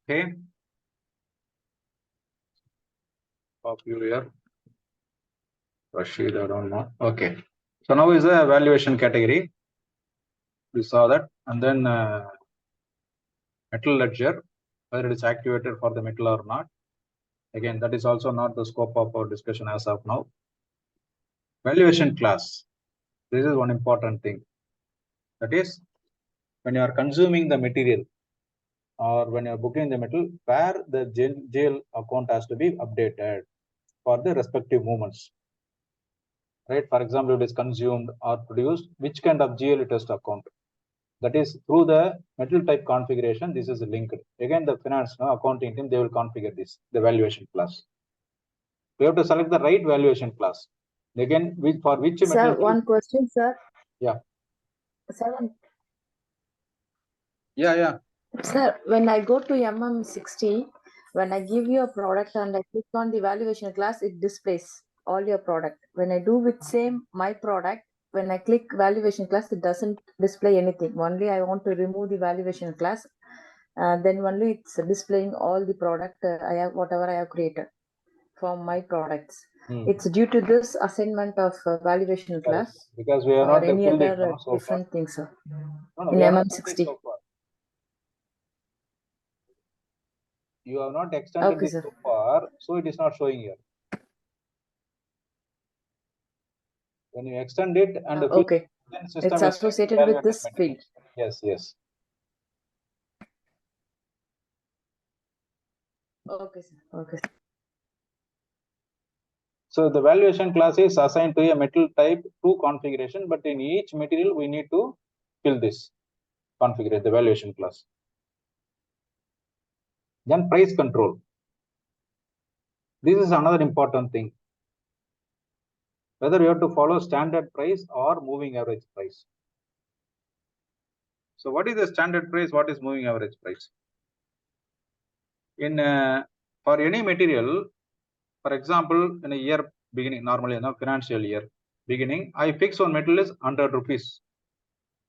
Okay. Pop you here. Rashid, I don't know. Okay. So now is a valuation category. We saw that. And then metal ledger, whether it is activated for the metal or not. Again, that is also not the scope of our discussion as of now. Valuation class. This is one important thing. That is, when you are consuming the material or when you are booking the metal, where the GL account has to be updated for the respective movements. Right? For example, it is consumed or produced, which kind of GL it has to account. That is through the metal type configuration, this is linked. Again, the finance accounting team, they will configure this, the valuation class. We have to select the right valuation class. Again, for which sir, metal. One question, sir. Yeah. Sir, Yeah. Sir, when I go to MM60, when I give you a product and I click on the valuation class, it displays all your product. When I do with same my product, when I click valuation class, it doesn't display anything. Only I want to remove the valuation class, then only it's displaying all the product I have, whatever I have created from my products. It's due to this assignment of valuation class, because we are or not any other so different things, sir. No, in MM60. so far. You have not extended Okay, this sir. so far, so it is not showing here. When you extend it and Okay, then system it's associated with this field. Yes. Okay, sir. Okay. So the valuation class is assigned to a metal type 2 configuration, but in each material we need to fill this configure the valuation class. Then price control. This is another important thing. Whether you have to follow standard price or moving average price. So what is the standard price? What is moving average price? In for any material, for example, in a year beginning, normally in a financial year beginning, I fix one metal is 100 rupees,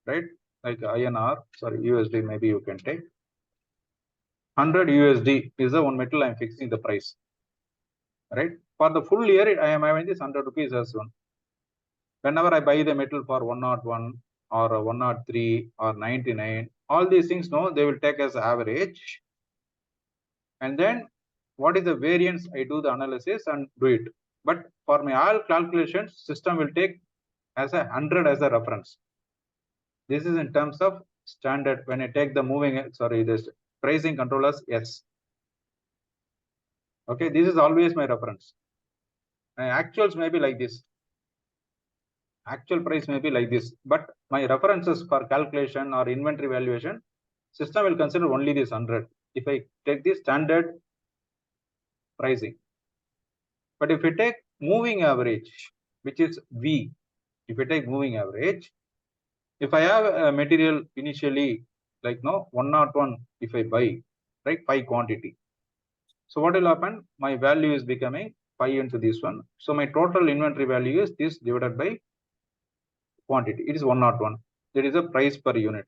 right? Like INR, sorry, USD, maybe you can take 100 USD is the one metal I'm fixing the price, right? For the full year, I am having this 100 rupees as one. Whenever I buy the metal for 101 or 103 or 99, all these things, no, they will take as average. And then what is the variance? I do the analysis and do it. But for my all calculations, system will take as a 100 as a reference. This is in terms of standard. When I take the this pricing control as S. Okay, this is always my reference. My actuals may be like this. Actual price may be like this, but my references for calculation or inventory valuation, system will consider only this 100. If I take the standard pricing, but if we take moving average, which is V, if I take moving average, if I have a material initially like 101, if I buy, right, 5 quantity. So what will happen? My value is becoming 5 into this one. So my total inventory value is this divided by quantity. It is 101. That is a price per unit.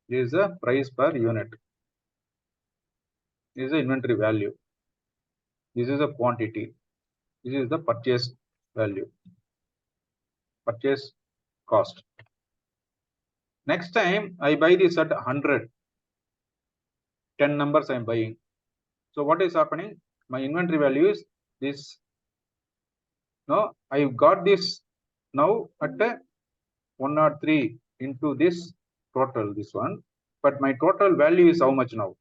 This is a price per unit. This is the inventory value. This is a quantity. This is the purchase value. Purchase cost. Next time I buy this at 100. 10 numbers I am buying. So what is happening? My inventory value is this. No, I got this now at 103 into this total, this one. But my total value is how much now?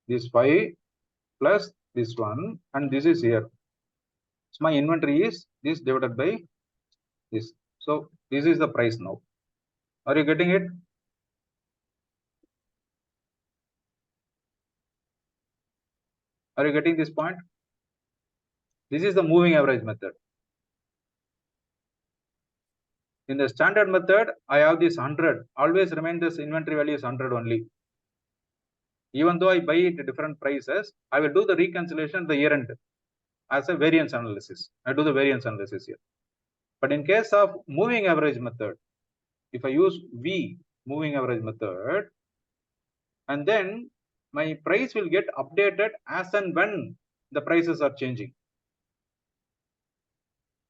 This 5 plus this one, and this is here. So my inventory is this divided by this. So this is the price now. Are you getting it? Are you getting this point? This is the moving average method. In the standard method, I have this 100. Always remain this inventory value is 100 only. Even though I buy it at different prices, I will do the reconciliation at the year end as a variance analysis. I do the variance analysis here. But in case of moving average method, if I use V, moving average method, and then my price will get updated as and when the prices are changing.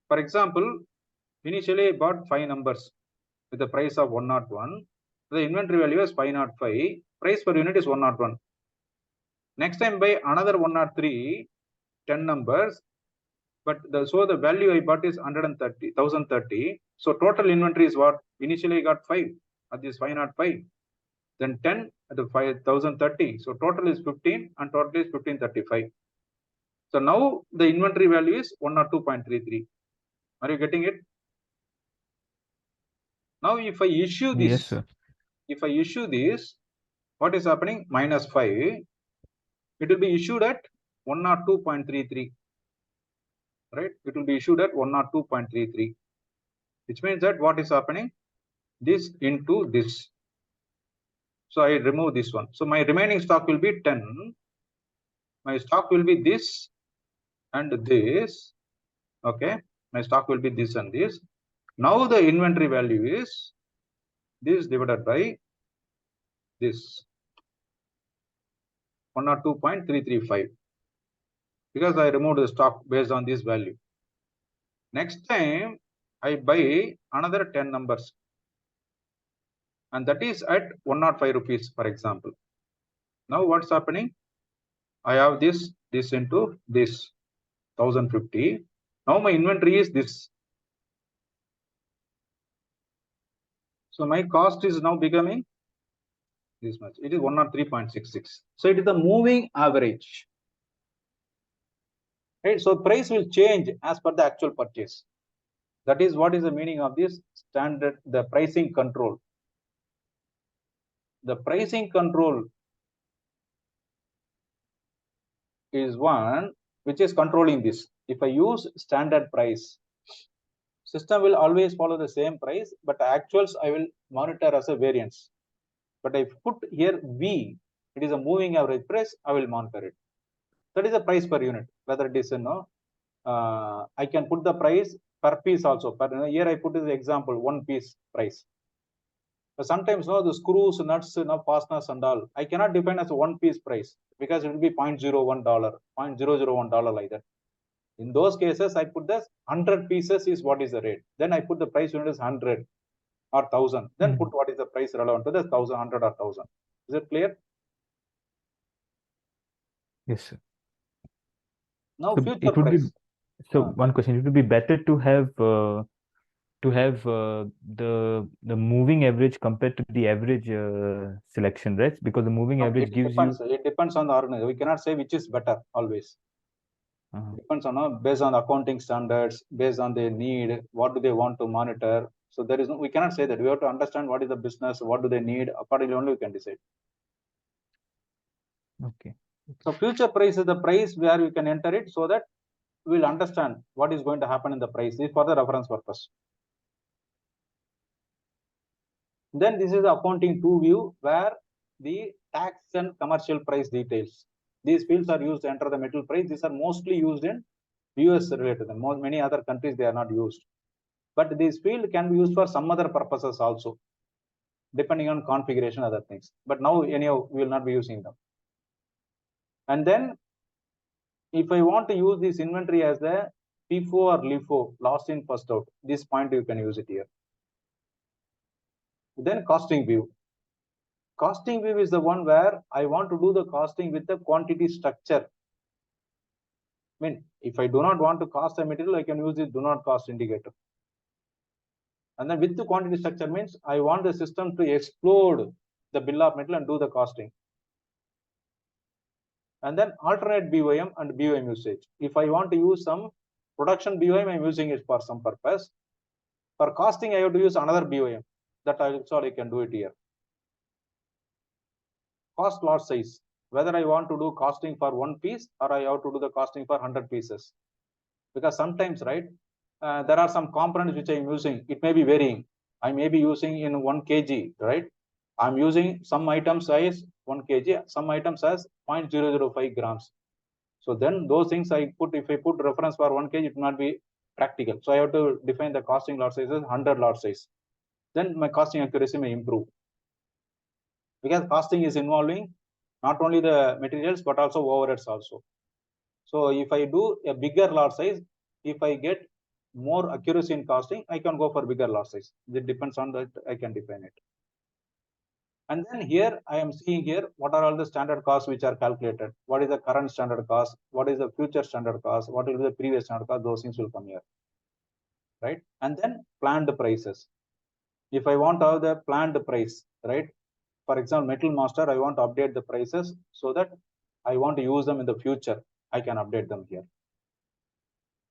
For example, initially I bought 5 numbers with the price of 101. The inventory value is 505. Price per unit is 101. Next time buy another 103, 10 numbers. But so the value I bought is 130. So total inventory is what? Initially I got 5 at this 505. Then 10 at the 5030. So total is 15 and total is 1535. So now the inventory value is 102.33. Are you getting it? Now if I issue this, yes, sir. If I issue this, what is happening? -5. It will be issued at 102.33. Right? It will be issued at 102.33. Which means that what is happening? This into this. So I remove this one. So my remaining stock will be 10. My stock will be this and this. Okay. My stock will be this and this. Now the inventory value is this divided by this 102.335 because I removed the stock based on this value. Next time I buy another 10 numbers and that is at 105 rupees, for example. Now what's happening? I have this into this 1050. Now my inventory is this. So my cost is now becoming this much. It is 103.66. So it is the moving average. Right? So price will change as per the actual purchase. That is what is the meaning of this standard, the pricing control. The pricing control is one which is controlling this. If I use standard price, system will always follow the same price, but actuals I will monitor as a variance. But if put here V, it is a moving average price, I will monitor it. That is the price per unit, whether it is I can put the price per piece also. But here I put the example 1 piece price. But sometimes the screws, nuts, fasteners and all, I cannot define as a 1 piece price because it will be $0.01, $0.001 like that. In those cases, I put this 100 pieces is what is the rate. Then I put the price unit is 100 or 1000. Then put what is the price relevant to this 1000, 100 or 1000. Is it clear? Yes, sir. Now So future it would price. be, so one question, it would be better to have the moving average compared to the average selection, right? Because the moving average gives depends. you. It depends on the organization. We cannot say which is better always. Depends on based on accounting standards, based on their need, what do they want to monitor. So there is no, we cannot say that. We have to understand what is the business, what do they need. Accordingly only we can decide. Okay. So future price is the price where we can enter it so that we'll understand what is going to happen in the price. This is for the reference purpose. Then this is the accounting 2 view where the tax and commercial price details. These fields are used to enter the metal price. These are mostly used in US related. Many other countries they are not used. But this field can be used for some other purposes also, depending on configuration, other things. But now anyhow, we will not be using them. And then if I want to use this inventory as the FIFO or LIFO, last in, first out, this point you can use it here. Then costing view. Costing view is the one where I want to do the costing with the quantity structure. I mean, if I do not want to cost a material, I can use this do not cost indicator. And then with the quantity structure means I want the system to explode the bill of material and do the costing. And then alternate BOM and BOM usage. If I want to use some production BOM, I'm using it for some purpose. For costing, I have to use another BOM. That I can do it here. Cost lot size. Whether I want to do costing for 1 piece or I have to do the costing for 100 pieces. Because sometimes, right, there are some components which I'm using. It may be varying. I may be using in 1 kg, right? I'm using some items size 1 kg, some items as 0.005 grams. So then those things I put, if I put reference for 1 kg, it will not be practical. So I have to define the costing lot size as 100 lot size. Then my costing accuracy may improve. Because costing is involving not only the materials, but also overheads also. So if I do a bigger lot size, if I get more accuracy in costing, I can go for bigger lot size. It depends on that, I can define it. And then here I am seeing here, what are all the standard costs which are calculated? What is the current standard cost? What is the future standard cost? What will be the previous standard cost? Those things will come here, right? And then planned prices. If I want to have the planned price, right? For example, Metal Master, I want to update the prices so that I want to use them in the future. I can update them here,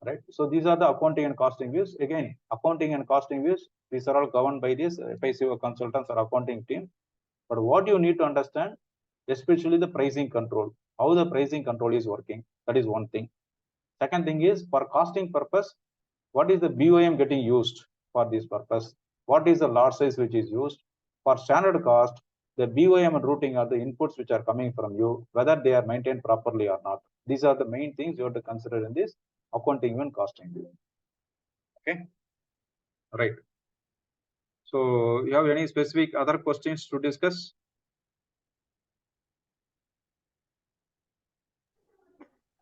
right? So these are the accounting and costing views. Again, accounting and costing views, these are all governed by this FICO consultants or accounting team. But what you need to understand, especially the pricing control, how the pricing control is working. That is one thing. Second thing is, for costing purpose, what is the BOM getting used for this purpose? What is the lot size which is used? For standard cost, the BOM and routing are the inputs which are coming from you, whether they are maintained properly or not. These are the main things you have to consider in this accounting and costing view. Okay, right. So you have any specific other questions to discuss?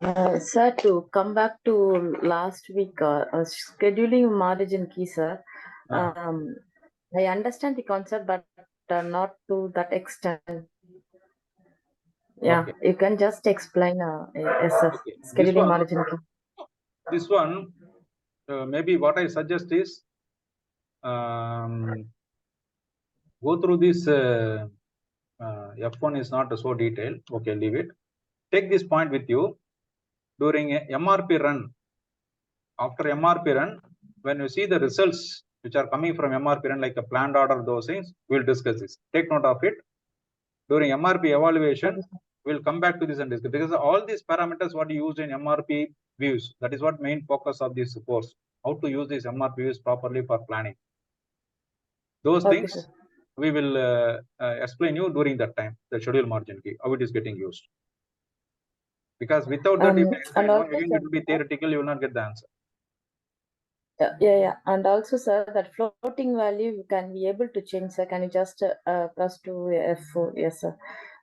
Sir, to come back to last week, scheduling margin key, sir. I understand the concept, but not to that extent. Yeah, Okay. you can just explain, yes, sir. Okay. Scheduling margin key. This one, maybe what I suggest is go through this. F1 is not so detailed. Okay, leave it. Take this point with you during a MRP run. After MRP run, when you see the results which are coming from MRP run, like a planned order, those things, we'll discuss this. Take note of it. During MRP evaluation, we'll come back to this and discuss, because all these parameters what you use in MRP views, that is what main focus of this course, how to use these MRP views properly for planning. Those things sir. we will explain you during that time, the schedule margin key, how it is getting used. Because without that, if I explain now, again it will be theoretical, you will not get the answer. Yeah. And also, sir, that floating value you can be able to change, sir. Can you just press to F4? Yes, sir.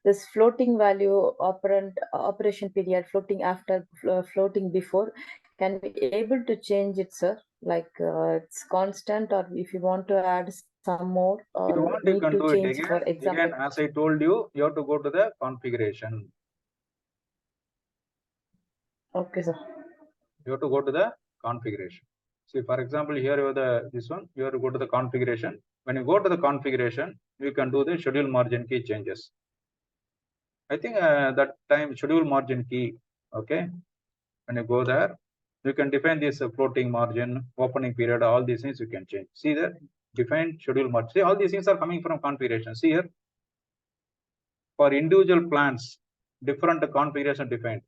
This floating value operation period, floating after, floating before, can be able to change it, sir? Like it's constant, or if you want to add some more, or you want, need you can to do change, it for example. Again, as I told you, you have to go to the configuration. Okay, sir. You have to go to the configuration. See, for example, here you have this one. You have to go to the configuration. When you go to the configuration, you can do the schedule margin key changes. I think that time schedule margin key. Okay, when you go there, you can define this floating margin, opening period, all these things you can change. See there, define schedule margin. See, all these things are coming from configuration. See here, for individual plants, different configuration defined.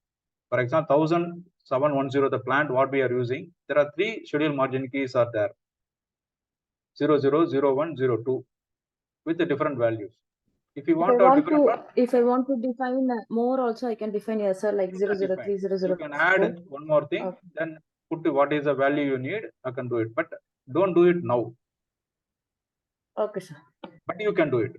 For example, 1710, the plant what we are using, there are 3 schedule margin keys are there. 00, 01, 02 with the different values. If you want if I want to define more also, I can define here, sir, like 003, 004. You can add one more thing, then put what is the value you need, I can do it, but don't do it now. Okay, sir. But you can do it.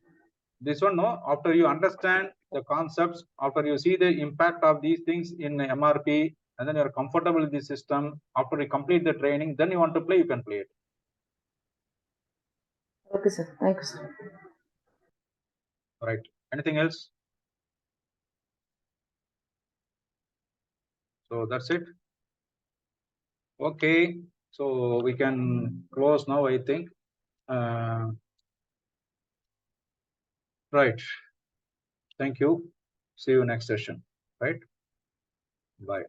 This one, no, after you understand the concepts, after you see the impact of these things in MRP, and then you're comfortable with the system, after you complete the training, then you want to play, you can play it. Okay, sir. Thank you, sir. Right. Anything else? So that's it. Okay. So we can close now, I think. Right. Thank you. See you next session. Right. Bye.